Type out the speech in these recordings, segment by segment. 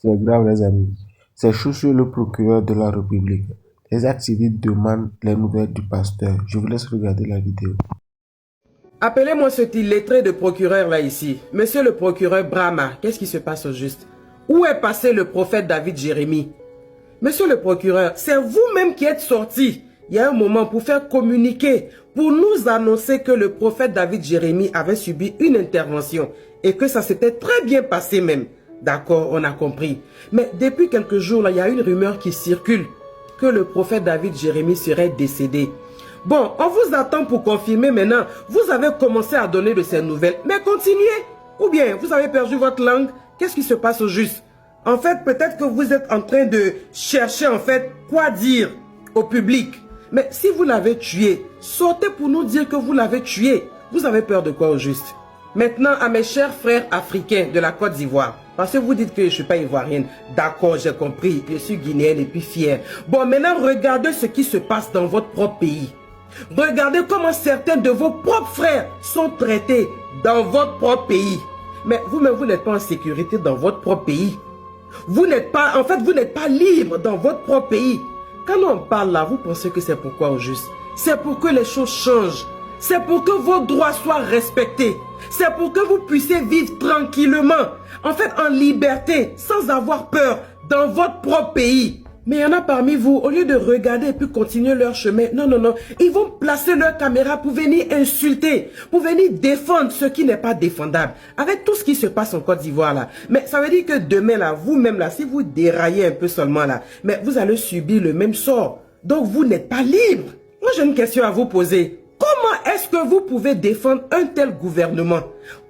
C'est grave, les amis. C'est chaud sur le procureur de la République. Les activistes demandent les nouvelles du pasteur. Je vous laisse regarder la vidéo. Appelez-moi ce illettré de procureur là ici. Monsieur le procureur Brahma, qu'est-ce qui se passe au juste? Où est passé le prophète David Jérémie? Monsieur le procureur, c'est vous-même qui êtes sorti il y a un moment pour faire communiquer, pour nous annoncer que le prophète David Jérémie avait subi une intervention et que ça s'était très bien passé même. D'accord, on a compris. Mais depuis quelques jours, là, il y a une rumeur qui circule que le prophète David Jérémie serait décédé. Bon, on vous attend pour confirmer maintenant. Vous avez commencé à donner de ces nouvelles, mais continuez. Ou bien, vous avez perdu votre langue. Qu'est-ce qui se passe au juste? En fait, peut-être que vous êtes en train de chercher, en fait, quoi dire au public. Mais si vous l'avez tué, sortez pour nous dire que vous l'avez tué. Vous avez peur de quoi au juste? Maintenant, à mes chers frères africains de la Côte d'Ivoire, parce que vous dites que je ne suis pas ivoirienne. D'accord, j'ai compris. Je suis guinéenne et puis fière. Bon, maintenant, regardez ce qui se passe dans votre propre pays. Regardez comment certains de vos propres frères sont traités dans votre propre pays. Mais vous-même, vous n'êtes pas en sécurité dans votre propre pays. Vous n'êtes pas, en fait, vous n'êtes pas libre dans votre propre pays. Quand on parle là, vous pensez que c'est pourquoi au juste? C'est pour que les choses changent. C'est pour que vos droits soient respectés. C'est pour que vous puissiez vivre tranquillement, en fait en liberté, sans avoir peur, dans votre propre pays. Mais il y en a parmi vous, au lieu de regarder et puis continuer leur chemin, non, non, non, ils vont placer leur caméra pour venir insulter, pour venir défendre ce qui n'est pas défendable. Avec tout ce qui se passe en Côte d'Ivoire là. Mais ça veut dire que demain là, vous-même là, si vous déraillez un peu seulement là, mais vous allez subir le même sort. Donc vous n'êtes pas libre. Moi j'ai une question à vous poser. Comment est-ce que vous pouvez défendre un tel gouvernement?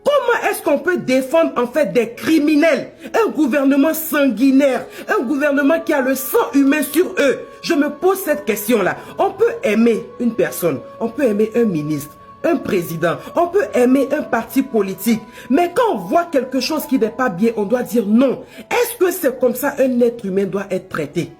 Comment est-ce qu'on peut défendre en fait des criminels? Un gouvernement sanguinaire, un gouvernement qui a le sang humain sur eux. Je me pose cette question-là. On peut aimer une personne, on peut aimer un ministre, un président, on peut aimer un parti politique. Mais quand on voit quelque chose qui n'est pas bien, on doit dire non. Est-ce que c'est comme ça un être humain doit être traité?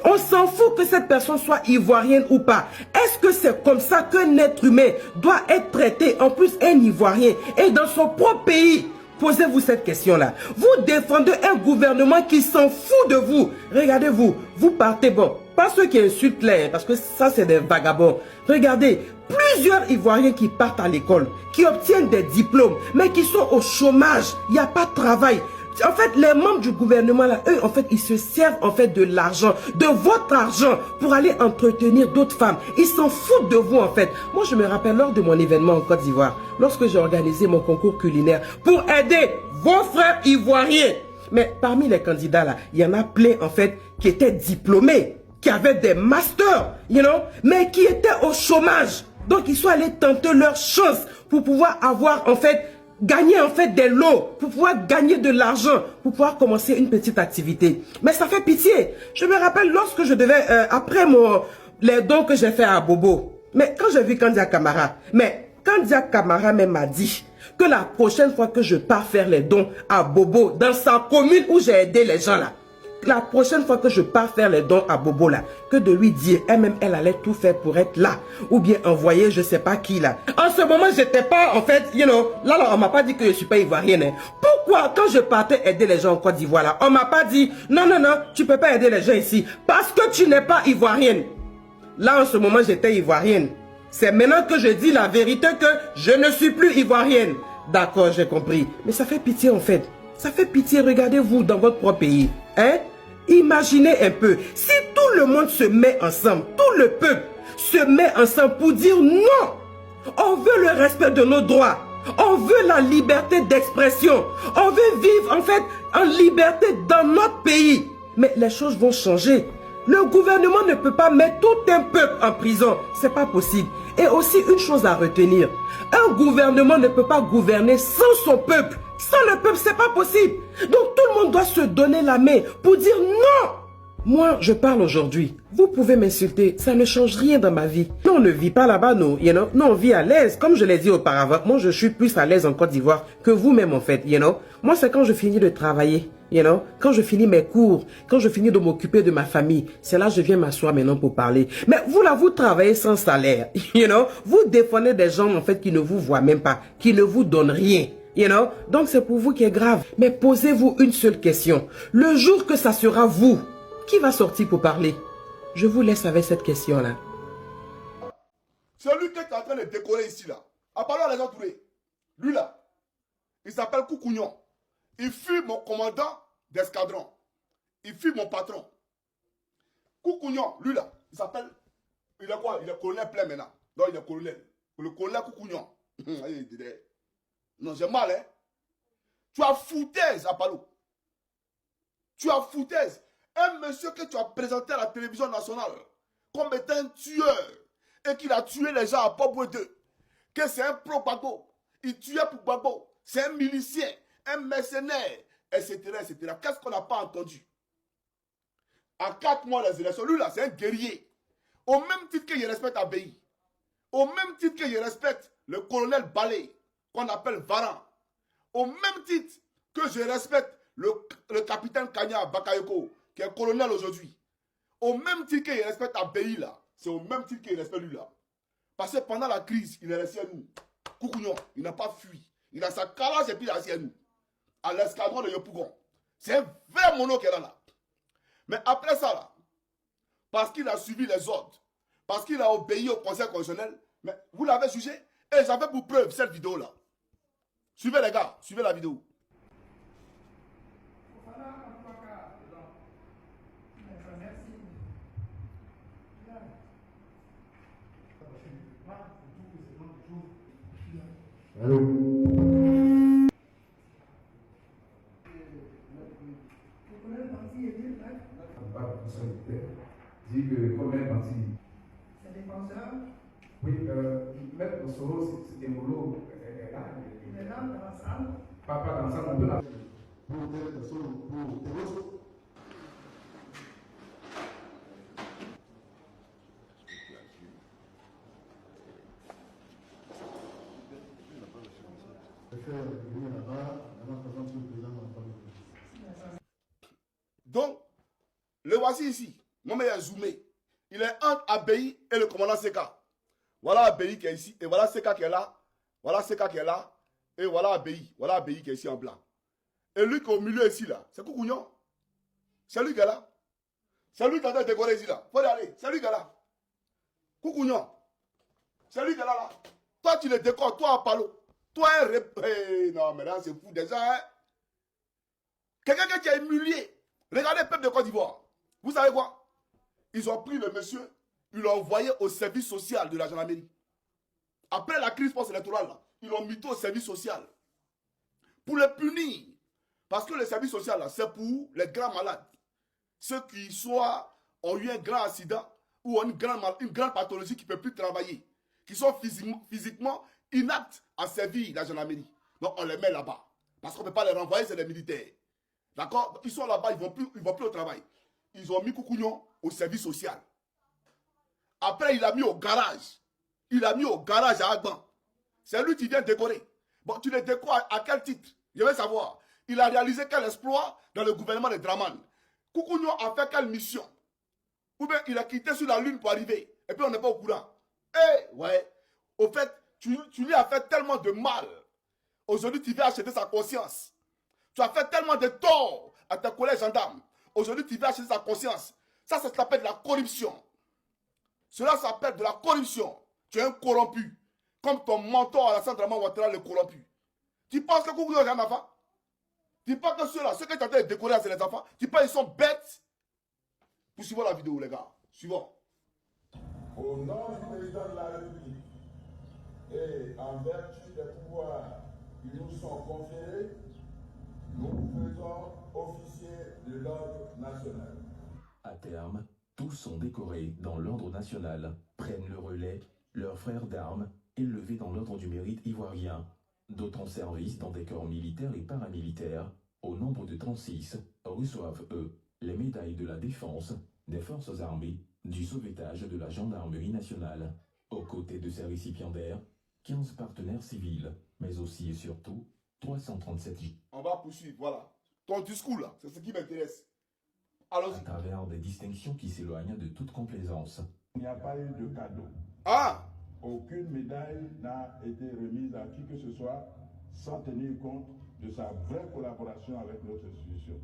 On s'en fout que cette personne soit ivoirienne ou pas. Est-ce que c'est comme ça qu'un être humain doit être traité, en plus un ivoirien, et dans son propre pays? Posez-vous cette question-là. Vous défendez un gouvernement qui s'en fout de vous. Regardez-vous, vous partez, bon, pas ceux qui insultent les, parce que ça c'est des vagabonds. Regardez, plusieurs Ivoiriens qui partent à l'école, qui obtiennent des diplômes, mais qui sont au chômage. Il n'y a pas de travail. En fait, les membres du gouvernement, là, eux, en fait, ils se servent en fait de l'argent, de votre argent, pour aller entretenir d'autres femmes. Ils s'en foutent de vous, en fait. Moi, je me rappelle lors de mon événement en Côte d'Ivoire, lorsque j'ai organisé mon concours culinaire pour aider vos frères ivoiriens. Mais parmi les candidats, là, il y en a plein, en fait, qui étaient diplômés, qui avaient des masters, mais qui étaient au chômage. Donc, ils sont allés tenter leur chance pour pouvoir avoir, en fait, gagner en fait des lots, pour pouvoir gagner de l'argent, pour pouvoir commencer une petite activité. Mais ça fait pitié. Je me rappelle lorsque je devais, après les dons que j'ai fait à Bobo, mais quand j'ai vu Kandia Camara, mais Kandia Camara même m'a dit que la prochaine fois que je pars faire les dons à Bobo, dans sa commune où j'ai aidé les gens là, la prochaine fois que je pars faire les dons à Bobo là, que de lui dire, elle-même, elle allait tout faire pour être là. Ou bien envoyer je sais pas qui là. En ce moment, j'étais pas, en fait, là, on m'a pas dit que je suis pas ivoirienne. Hein. Pourquoi, quand je partais aider les gens en Côte d'Ivoire là, on m'a pas dit, non, non, non, tu peux pas aider les gens ici. Parce que tu n'es pas ivoirienne. Là, en ce moment, j'étais ivoirienne. C'est maintenant que je dis la vérité que je ne suis plus ivoirienne. D'accord, j'ai compris. Mais ça fait pitié, en fait. Ça fait pitié, regardez-vous dans votre propre pays. Hein? Imaginez un peu, si tout le monde se met ensemble, tout le peuple se met ensemble pour dire non, on veut le respect de nos droits, on veut la liberté d'expression, on veut vivre en fait en liberté dans notre pays. Mais les choses vont changer. Le gouvernement ne peut pas mettre tout un peuple en prison, c'est pas possible. Et aussi une chose à retenir, un gouvernement ne peut pas gouverner sans son peuple. Sans le peuple, c'est pas possible. Donc tout le monde doit se donner la main pour dire non. Moi, je parle aujourd'hui. Vous pouvez m'insulter, ça ne change rien dans ma vie. Nous, on ne vit pas là-bas, nous, Nous, on vit à l'aise. Comme je l'ai dit auparavant, moi, je suis plus à l'aise en Côte d'Ivoire que vous-même, en fait, Moi, c'est quand je finis de travailler, Quand je finis mes cours, quand je finis de m'occuper de ma famille, c'est là que je viens m'asseoir maintenant pour parler. Mais vous, là, vous travaillez sans salaire, Vous défendez des gens, en fait, qui ne vous voient même pas, qui ne vous donnent rien. You know? Donc c'est pour vous qui est grave. Mais posez-vous une seule question. Le jour que ça sera vous, qui va sortir pour parler? Je vous laisse avec cette question-là. Celui qui est en train de décorer ici, là, en parlant à les autres, lui là, il s'appelle Koukounion. Il fut mon commandant d'escadron. Il fut mon patron. Koukounion, lui là, il s'appelle, il est quoi? Il est colonel plein maintenant. Non, il est colonel. Le colonel Koukounion. Non, j'ai mal, hein. Tu as foutaise à Palo. Tu as foutaise. Un monsieur que tu as présenté à la télévision nationale comme étant un tueur et qu'il a tué les gens à Pop 2. Que c'est un pro-Gbagbo. Il tuait pour Gbagbo. C'est un milicien, un mercenaire, etc. etc. Qu'est-ce qu'on n'a pas entendu? À 4 mois des élections, lui là, c'est un guerrier. Au même titre qu'il respecte Abbaye. Au même titre qu'il respecte le colonel Balé, qu'on appelle Varan. Au même titre que je respecte le capitaine Kanya Bakayoko, qui est colonel aujourd'hui. Au même titre qu'il respecte Abbaye là, c'est au même titre qu'il respecte lui là. Parce que pendant la crise, il est resté à nous. Koukounion, il n'a pas fui. Il a sa calage et puis il est resté à nous. À l'escadron de Yopougon. C'est un vrai mono qui est là. Mais après ça là, parce qu'il a suivi les ordres, parce qu'il a obéi au conseil constitutionnel, mais vous l'avez jugé et j'avais pour preuve cette vidéo là. Suivez les gars, suivez la vidéo. Allô? Dit que combien de parties? C'est défenseur. Oui, Maître Soro, c'est un boulot. Il est là dans la salle. Pas dans la salle, on peut la. Donc, le voici ici. Mon meilleur zoomé. Il est entre Abbaye et le commandant Seka. Voilà Abbaye qui est ici. Et voilà Seka qui est là. Voilà Seka qui est là. Et voilà Abbaye. Voilà Abbaye qui est ici en blanc. Et lui qui est au milieu ici là, c'est Koukounion. C'est lui qui est là. C'est lui qui est en train de décorer ici là. Faut y aller. C'est lui qui est là. Koukounion. C'est lui qui est là. Toi tu le décores. Toi à Palo. Toi non mais là c'est fou déjà. Hein? Quelqu'un qui a humilié. Regardez le peuple de Côte d'Ivoire. Vous savez quoi? Ils ont pris le monsieur, ils l'ont envoyé au service social de la gendarmerie. Après la crise post-électorale, ils l'ont mis au service social. Pour le punir. Parce que le service social, c'est pour les grands malades. Ceux qui soit ont eu un grand accident ou ont une grande pathologie qui ne peut plus travailler. Qui sont physiquement inaptes à servir la gendarmerie. Donc on les met là-bas. Parce qu'on ne peut pas les renvoyer, c'est les militaires. D'accord? Ils sont là-bas, ils ne vont plus au travail. Ils ont mis Koukounion au service social. Après, il a mis au garage. Il a mis au garage à Agban. C'est lui qui vient décorer. Bon, tu le décores à quel titre? Je veux savoir. Il a réalisé quel exploit dans le gouvernement de Draman? Koukounion a fait quelle mission? Ou bien il a quitté sur la lune pour arriver. Et puis on n'est pas au courant. Eh, ouais. Au fait, tu lui as fait tellement de mal. Aujourd'hui, tu viens acheter sa conscience. Tu as fait tellement de tort à tes collègues gendarmes. Aujourd'hui, tu vas acheter sa conscience. Ça s'appelle de la corruption. Cela s'appelle de la corruption. Tu es un corrompu. Comme ton mentor à la Centre Ouattara, le corrompu. Tu penses que Koukounion est un enfant? Tu penses que ceux-là, ceux qui sont en train de décorer, c'est les enfants? Tu penses qu'ils sont bêtes? Vous suivez la vidéo, les gars. Suivons. Au nom du président de la République et en vertu des pouvoirs qui nous sont conférés, nous vous faisons officier de l'ordre national. À terme, tous sont décorés dans l'ordre national, prennent le relais, leurs frères d'armes, élevés dans l'ordre du mérite ivoirien. D'autres en service dans des corps militaires et paramilitaires, au nombre de 36, reçoivent, eux, les médailles de la défense, des forces armées, du sauvetage de la gendarmerie nationale. Aux côtés de ces récipiendaires, 15 partenaires civils, mais aussi et surtout 337 On va poursuivre, voilà. Ton discours là, c'est ce qui m'intéresse. Allons-y. à travers des distinctions qui s'éloignent de toute complaisance. Il n'y a pas eu de cadeau. Ah! Aucune médaille n'a été remise à qui que ce soit. sans tenir compte de sa vraie collaboration avec notre institution.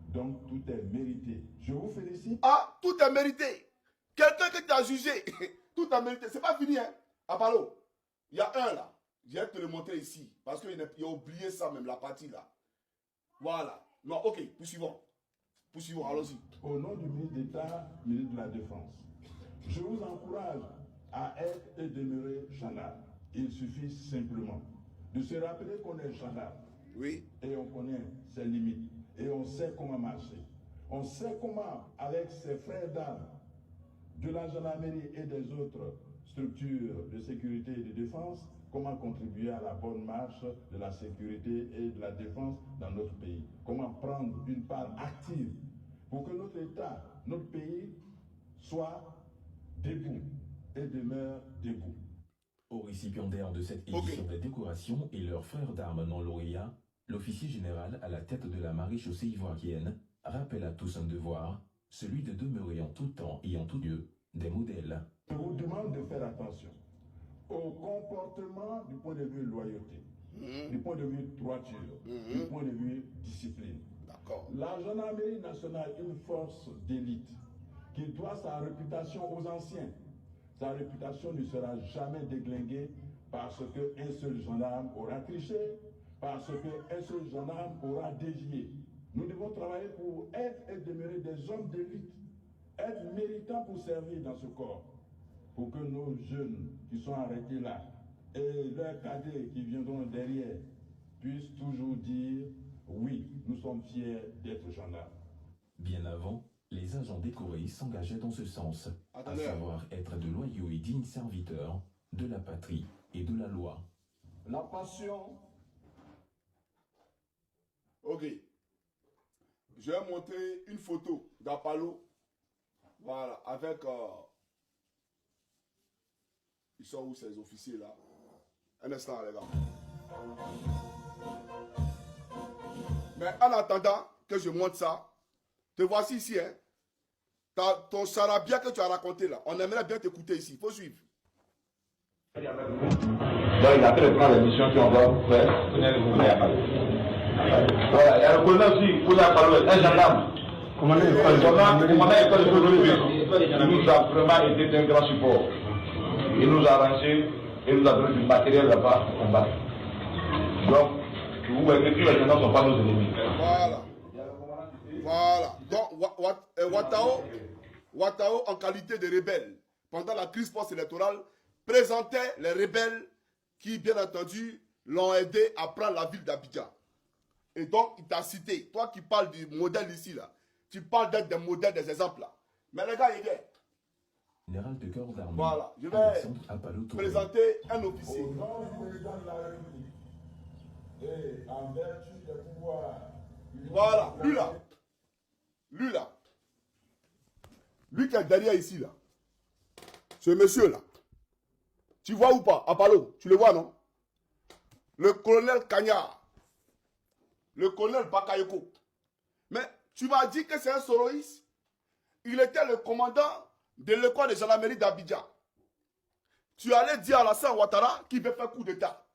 Donc tout est mérité. Je vous félicite. Ah, tout est mérité. Quelqu'un qui t'a jugé, tout est mérité. C'est pas fini, hein. Apollo, il y a un là. Je vais te le montrer ici. Parce qu'il a oublié ça même, la partie là. Voilà. Non, ok, poursuivons. Poursuivons, allons-y. Au nom du ministre d'État, ministre de la Défense, je vous encourage à être et demeurer gendarme. Il suffit simplement de se rappeler qu'on est gendarme. Oui. Et on connaît ses limites. Et on sait comment marcher. On sait comment, avec ses frères d'armes de la gendarmerie et des autres structures de sécurité et de défense, comment contribuer à la bonne marche de la sécurité et de la défense dans notre pays. Comment prendre une part active pour que notre État, notre pays, soit debout et demeure debout. Aux récipiendaires de cette édition des décorations et leurs frères d'armes non lauréats, l'officier général à la tête de la maréchaussée ivoirienne rappelle à tous un devoir, celui de demeurer en tout temps et en tout lieu des modèles. Je vous demande de faire attention au comportement du point de vue loyauté, du point de vue droiture, du point de vue discipline. La gendarmerie nationale est une force d'élite qui doit sa réputation aux anciens. Sa réputation ne sera jamais déglinguée parce qu'un seul gendarme aura triché, parce qu'un seul gendarme aura dévié. Nous devons travailler pour être et demeurer des hommes d'élite, être méritants pour servir dans ce corps, pour que nos jeunes qui sont arrêtés là et leurs cadets qui viendront derrière puissent toujours dire oui, nous sommes fiers d'être gendarmes. Bien avant, les agents décorés s'engageaient dans ce sens, à savoir être de loyaux et dignes serviteurs de la patrie et de la loi. La passion. Ok. Je vais montrer une photo d'Apollo. Voilà, avec... ils sont où ces officiers là? Un instant les gars. Mais en attendant que je montre ça, te voici ici, hein. Ton charabia que tu as raconté là, on aimerait bien t'écouter ici. Il faut suivre. Donc il a fait le plan d'émission qu'on va faire. Voilà, il y a le colonel aussi, un gendarme. Commandant l'école de police. Il nous a vraiment été d'un grand support. Il nous a arrangé, il nous a donné du matériel là-bas pour combattre. Donc, vous voyez que tous les gendarmes ne sont pas nos ennemis. Voilà. Voilà. Donc, Ouattao, en qualité de rebelle, pendant la crise post-électorale, présentait les rebelles qui, bien entendu, l'ont aidé à prendre la ville d'Abidjan. Et donc, il t'a cité, toi qui parles du modèle ici, là, tu parles d'être des modèles, des exemples, là. Mais les gars, il est. Général de corps d'armée. Voilà, je vais présenter un officier. Au nom du président de la République et en vertu des pouvoirs. Voilà, lui là. Lui là. Lui qui est derrière ici là. Ce monsieur là. Tu vois ou pas, Apollo? Tu le vois, non? Le colonel Cagnard. Le colonel Bakayoko. Mais tu m'as dit que c'est un soroïste. Il était le commandant de l'école de gendarmerie d'Abidjan. Tu allais dire à Alassane Ouattara qu'il veut faire coup d'état.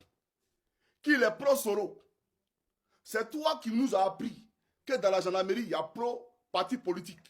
Qu'il est pro-Soro. C'est toi qui nous as appris que dans la gendarmerie, il y a pro-parti politique.